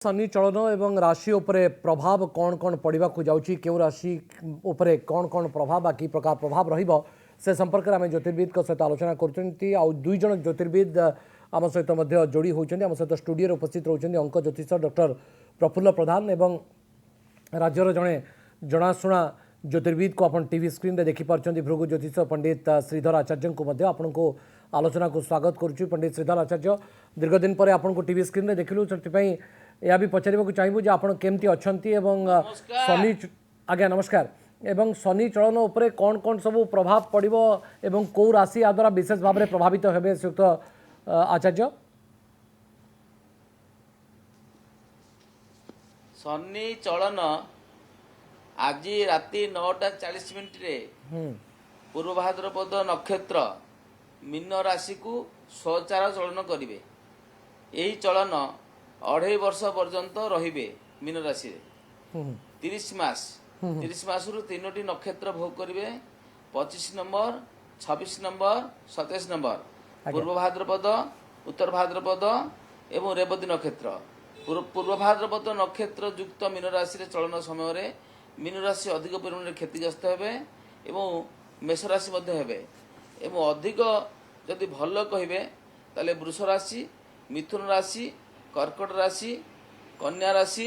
शनि चलन एवं राशि उपरे प्रभाव कौन कौन पड़ा जाऊँगी क्यों राशि उपरे कौन कौन प्रभाव बा कि प्रकार प्रभाव रहिबो से संपर्क में आम ज्योतिर्विद सहित आलोचना कर दुई जन ज्योतिर्विद आम सहित जोड़ी होती आम सहित स्टूडियो उपस्थित रोच अंक ज्योतिष डॉक्टर प्रफुल्ल प्रधान एवं राज्यर जड़े जनाशुना ज्योतिर्विद को आप टीवी स्क्रीन में देखिपार भृगु ज्योतिष पंडित श्रीधर आचार्य को आपन को आलोचना को स्वागत करुच्ची। पंडित श्रीधर आचार्य दीर्घ दिन पर आपन टीवी स्क्रीन में देखिलु से यह भी पचार चाहबू जे आपड़ केमती अच्छा शनि आज्ञा नमस्कार एवं शनि चलन उपरे कौन कौन सब प्रभाव पड़ो एवं कौ राशि या द्वारा विशेष भाव में प्रभावित हेबे श्रीयुक्त आचार्य। शनि चलन आज राति 9:40 पूर्व भाद्रपद नक्षत्र मीन राशि को स्वचार चलन करेंगे। यही चलन 2.5 वर्ष पर्यंत रहिबे मीन राशि 30 मास 30 मासरू 3टी नक्षत्र भोग करेंगे 25 नंबर 26 नंबर 27 नंबर पूर्व भाद्रपद उत्तर भाद्रपद एवं रेवती नक्षत्र। पूर्व भाद्रपद नक्षत्र युक्त मीन राशि चलन समय मीन राशि अधिक परिमाण में क्षतिग्रस्त हेबे एवं मेष राशि हेबे एवं अधिक जदि भल कहिबे ताले वृष राशि मिथुन राशि कर्कट राशि कन्या राशि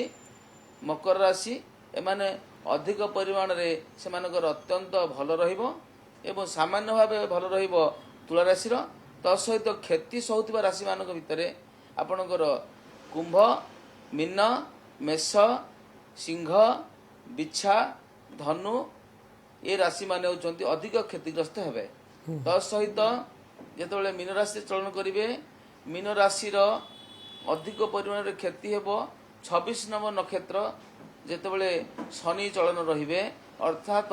मकर राशि एमाने अधिक परिमाण रे सेमानकर अत्यंत भल रहिबो एवं सामान्य भाव भल रहिबो तुला राशि तसहित क्षति सहुथिबा राशि मानक भितरे आपणकर कुंभ मीन मेष सिंह बिच्छा धनु ये राशि माने होचंती अधिक क्षतिग्रस्त हेबे। तसहित जेतेबेले मीन राशि चलन करिवे मीन राशि अधिक परिमाण रे क्षति हेबो 26 नंबर नक्षत्र जेतेबेले शनि चलन रहिबे अर्थात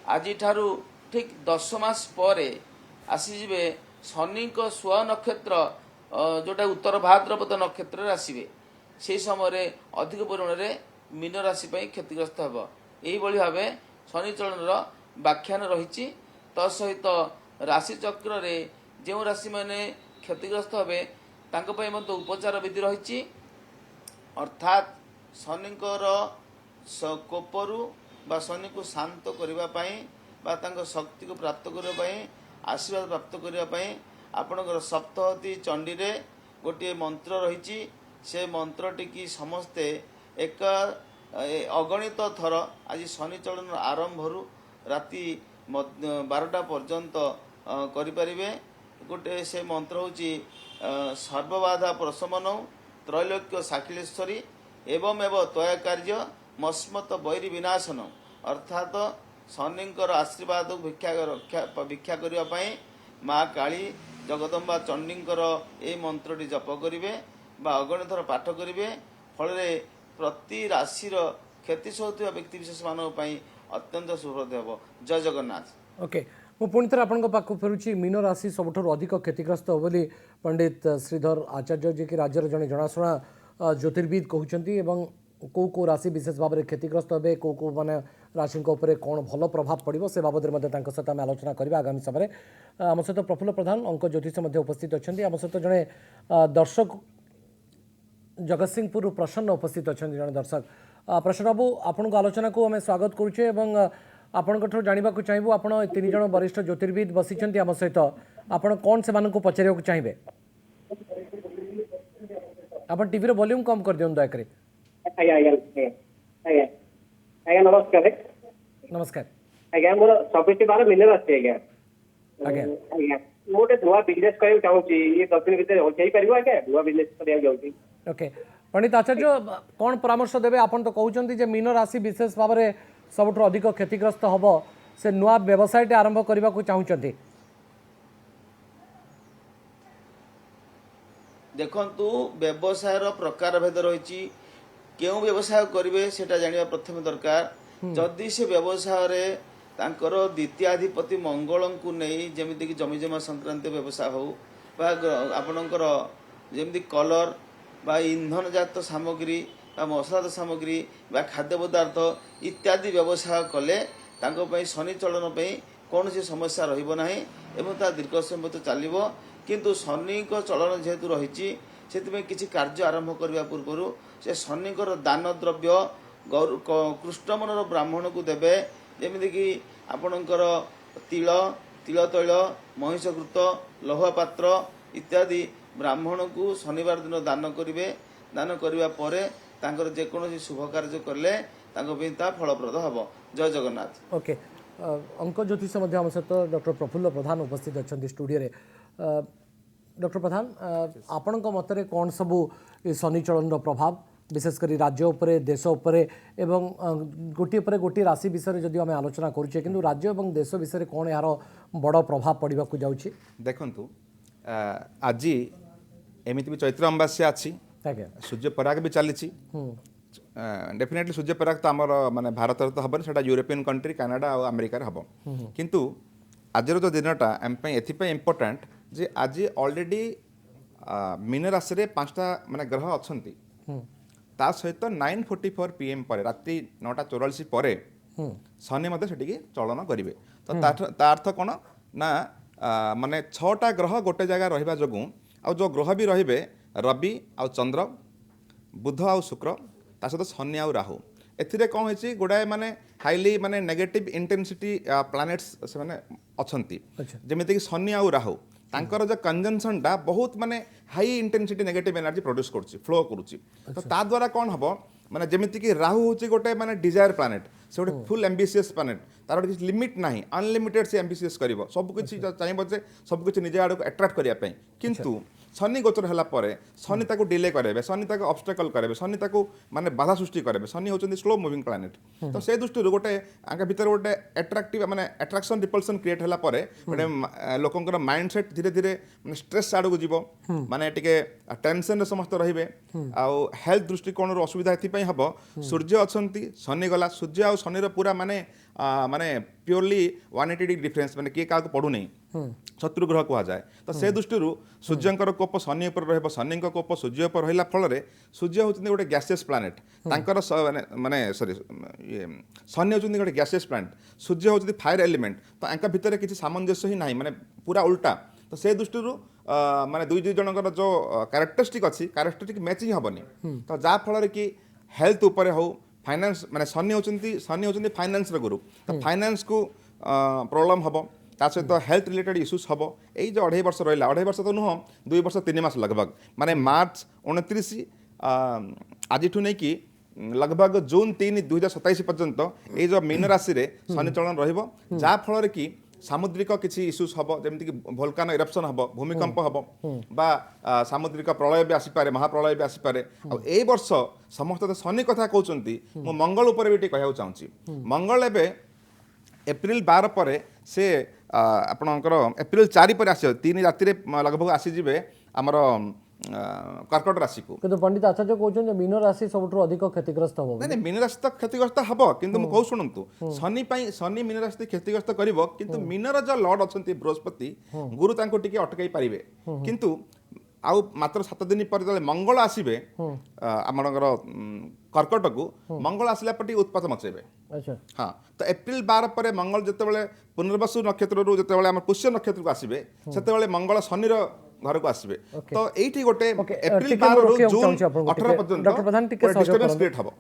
आज ठारू ठीक 10 मास परे आसीजिबे शनि को स्व नक्षत्र जोटा उत्तर भाद्रपद नक्षत्र आसीबे से समय अधिक परिमाण रे मीन राशि क्षतिग्रस्त हेब। यही भाव शनि चलन व्याख्यान रही तसहित राशि चक्र रे जो राशि माने क्षतिग्रस्त हेबे तांको उपचार विधि रही अर्थात शनिकर कोपरु बा शनि को शांत करने शक्ति को प्राप्त करने आशीर्वाद प्राप्त करने आपणकर सप्तहती चंडी रे गोटे मंत्र रही से मंत्रटी की समस्ते एक अगणित थर आज शनि चलन आरंभ राति 12टा पर्यंत करें। गोटे से मंत्र हूँ सर्वबाधा प्रशमन त्रैलोक्य साखिलेश्वरी एवं त्वया कार्य मस्मत बैरी विनाशन अर्थात शनिकर आशीर्वाद भिक्षा करने माँ काली जगदम्बा चंडीकर ये मंत्रटी जप करेंगे अगणित थर पाठ करेंगे फल प्रति राशिर क्षति सहु व्यक्ति विशेष मानक अत्यंत सुप्रद हेब। जय जगन्नाथ। ओके मु पुणी थे आपन पाक फेरुची मीन राशि सबुठ अधिक क्षतिग्रस्त हो बोली पंडित श्रीधर आचार्य जी की राज्यर जड़े जनाशुना ज्योतिर्विद कहते कौ कौ राशि विशेष भाव में क्षतिग्रस्त हे कौ कौ मैंने राशि कौन भल प्रभाव पड़ो से बाबद सहित आम आलोचना करवा आगामी समय आम सहित प्रफुल्ल प्रधान अंक ज्योतिष उपस्थित अच्छा आम सहित जड़े दर्शक जगतसिंहपुर प्रसन्न उपस्थित अच्छा जड़े दर्शक प्रसन्न बाबू आपण को आलोचना को आम स्वागत करुचे आपण जानवा चाहबू आप 3 जन वरिष्ठ ज्योतिर्विद बसी आम सहित आप कौन से मानक पचार चाहिए आप टीवी वॉल्यूम कम कर दिखाँ दयाक नमस्कार नमस्कार आज्ञा मोर 24/12 मीन राशि आज्ञा आज्ञा आज्ञा मोटे नुआ बिजनेस करने चाहूँगी ये 10 दिन भीतर हो पार आज्ञा नुआ बिजनेस कर ओके पंडित आचार्य कौन परामर्श देवे आपन तो कहते जे मीन राशि विशेष भाव में सबुठ अधिक क्षतिग्रस्त हम से नुआ व्यवसाय आरंभ करने को चाहते देखंतु व्यवसाय प्रकार भेद रही क्यों व्यवसाय करेंगे से जाना प्रथम दरकार जदि से व्यवसाय रे तांकर द्वितीयाधिपति मंगल को नहीं जमीक जमी जमा संक्रांत व्यवसाय हो आपणकर जमी कलर बा ईंधन जात सामग्री बा मसला सामग्री बा खाद्य पदार्थ इत्यादि व्यवसाय कले शनि चलन कौन सी समस्या रहा दीर्घ समय चलो किंतु शनि चलन जेहेतु रही से किसी कार्य आरंभ करने पूर्व ସେ ଶନିଙ୍କର ଦାନ ଦ୍ରବ୍ୟ କୃଷ୍ଣମନର ବ୍ରାହ୍ମଣକୁ ଦେବେ। ଯେମିତିକି ଆପଣଙ୍କର ତିଳ ତୈଳ ମହିଷକୃତ ଲୌହ ପାତ୍ର ଇତ୍ୟାଦି ବ୍ରାହ୍ମଣକୁ ଶନିବାର ଦିନ ଦାନ କରିବେ। ଦାନ କରିବା ପରେ ତାଙ୍କର ଯେକୌଣସି ଶୁଭ କାର୍ଯ୍ୟ କଲେ ତାଙ୍କ ପାଇଁ ତାହା ଫଳପ୍ରଦ ହେବ। ଜୟ ଜଗନ୍ନାଥ। ओके अंक ज्योतिष मध्य आम सहित डॉक्टर प्रफुल्ल प्रधान उपस्थित अच्छा स्टूडियो रे डॉक्टर प्रधान आपण मतरे कौन सबू शनि चलन प्रभाव विशेषकर राज्य उपरे देश उपरे एवं गोटे पर गोटे राशि विषय जदि आम आलोचना करुचे किंतु राज्य और देश विषय कौन यार बड़ प्रभाव पड़ा जाऊँगी देखु आज एमती भी चैत्र अमावास्या अच्छी सूर्य पराग भी चली डेफिनेटली सूर्य पराग तो आमर माने भारत तो हम से यूरोपियन कंट्री कनाडा और अमेरिकार हम किंतु आज जो दिनटा आम एपाई इम्पोर्टाट जे आज ऑलरेडी मीन राशि रे 5टा माने ग्रह अच्छा ता सहित 9:44 PM पर राति 9:44 पर शनि मध्य से चलन करेंगे तो ता अर्थ कौन ना माने 6टा ग्रह गोटे जगह रहा जो आउ जो ग्रह भी रे रवि आउ चंद्र बुध आउ शुक्र ता सहित शनि आउ राहु एथिरे कौन होची गुडाए माने हाईली माने नेगेटिव इंटेंसिटी प्लैनेट्स से माने अछंती जेमिति कि शनि आउ राहु तांकर जो कंजंक्शन टा बहुत माने high intensity negative energy produce करुची फ्लो करुची तो ता द्वारा कौन हबो माने जेमिति कि राहु होची गोटे माने डिजायर प्लैनेट से गोटे फुल एम्बिशियस प्लैनेट तार किसी लिमिट नाही अनलिमिटेड से एम्बिशियस करिवो सब किछि चाहिबो जे सब किछि निजे आडो अट्रैक्ट करिया पई किंतु शनि गोचर होला परे शनि ताको डिले करेबे शनि ताको ऑब्स्टेकल करेबे शनि ताको माने बाधा सृष्टि करेबे शनि होचंदी स्लो मूविंग प्लैनेट तो से दृष्टि गोटे आंका भीतर गोटे अट्रैक्टिव माने अट्रैक्शन रिपल्सन क्रिएट होला परे गोटे लोकंकर माइंडसेट धीरे धीरे माने स्ट्रेस आडो जीवो माने टिके टेंशन रे समस्त रहिबे आ हेल्थ दृष्टिकोण रो असुविधा एथि पई हबो सूर्य अछंती शनि गला सूर्य आ शनि रो पूरा माने माने प्योरली 180 डिग्री डिफरेंस माने के का पड़ू नहीं शत्रु ग्रह कहा जाए तो से दृष्टि सूर्यंकर कोप शनि उपर रहिबो शनि कोप सूर्य उपर रहिला फल रे सूर्य होचंदी गोटे गैसियस प्लैनेट तांकर माने सॉरी शनि होचंदी गोटे गैसियस प्लैनेट सूर्य होचंदी फायर एलिमेंट तो आंका भितर किसी सामंजस्य ही नाही माने पूरा उल्टा तो से दृष्टि माने दुई जनकर जो कैरेक्टरिस्टिक अच्छी कैरेक्टरिस्टिक मैचिंग हेनी तो जहाँ फल कि हेल्थ उपर हो फाइनेंस माने शनि होचंदी फाइनेंस गुरु तो फाइनेंस को प्रॉब्लम हम ता सहित हेल्थ रिलेटेड इश्यूज हम यही जो 2.5 वर्ष रहा 2.5 वर्ष तो नुह 2 वर्ष 3 मास लगभग माने मार्च 29 आज नहीं कि लगभग जून 3 2027 पर्यंत ये जो मीन राशि रे शनि चलन रहिबो जहाँ फल कि सामुद्रिक किसी इश्यूज हम जमीक भोल्कानो इरप्शन हम भूमिकंप हम बा सामुद्रिक प्रलय भी आसीपे महाप्रलय भी आसीपे ए वर्ष समस्त शनि कथा कहते मु मंगल उपर भी कहना चाहूँगी मंगल एवं एप्रिल 12 पर से आपणकर एप्रिल 4 पर आस 3 राति लगभग आसीजे आमर कर्कट राशि को किंतु पंडित आचार्य कहते मीन राशि सब अधिक क्षतिग्रस्त हम नहीं मीन राशि तो क्षतिग्रस्त हम किंतु मुझे शुणु शनि मीन राशि क्षतिग्रस्त कर किंतु मीनर जो लॉर्ड अच्छा बृहस्पति गुरु तांको टिके अटकई पारे किंतु आउ मात्र 7 दिन पर जो मंगल आसबे आमर कर्कट को मंगल आसला पर उत्पात मचेबे हाँ तो एप्रिल 12 पर मंगल जिते पुनर्वसु नक्षत्र जो पुष्य नक्षत्र को आसबे से मंगल शनिर घर को आसबे तो ये गोटे एप्रिल 12 रु जून 18 पर्यंत डिस्टर्बेंस क्रिएट हम।